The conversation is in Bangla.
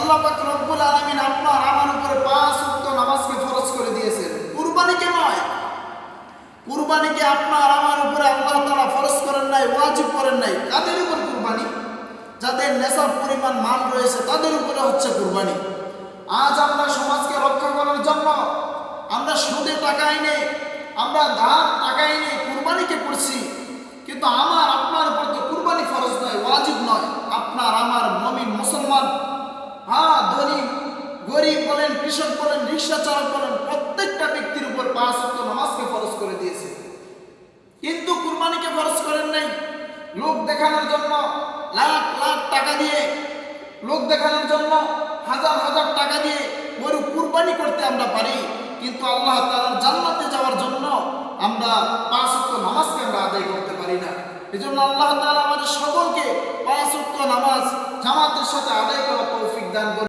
আল্লাহ পাক রব্বুল আলামিন আপনার আমার উপরে 5 ওয়াক্ত নামাজকে ফরজ করে দিয়েছেন, কুরবানিকে নয়। কুরবানিকে আপনার আমার উপরে আল্লাহ তাআলা ফরজ করেন নাই, ওয়াজিব করেন নাই। কাদের উপর কুরবানি? যাদের নেশার পরিমাণ মাল রয়েছে তাদের উপরে হচ্ছে কুরবানি। আজ আমরা সমাজকে রক্ষা করার জন্য আমরা সুদে টাকা এনে, আমরা ধার টাকা এনে কুরবানিকে করছি, কিন্তু আমার আপনার উপর তো কুরবানি ফরজ নয়, ওয়াজিব নয়। আপনার আমার মুমিন মুসলমান, হ্যাঁ, ধনী গরিব বলেন, কৃষক বলেন, রিক্সা চালক বলেন, প্রত্যেকটা ব্যক্তির উপর 5 ওয়াক্ত নামাজকে ফরজ করে দিয়েছে, কিন্তু কুরবানিকে ফরজ করেন নাই। লোক দেখানোর জন্য লাখ লাখ টাকা দিয়ে, লোক দেখানোর জন্য হাজার হাজার টাকা দিয়ে গরু কুরবানি করতে আমরা পারি, কিন্তু আল্লাহ তাআলার জান্নাতে যাওয়ার জন্য আমরা 5 ওয়াক্ত নামাজকে আমরা আদায় করতে পারি না। এজন্য আল্লাহ তাআলা আমাদের সকলকে 5 ওয়াক্ত নামাজ জামাতের সাথে আদায় করার তৌফিক দান করুন।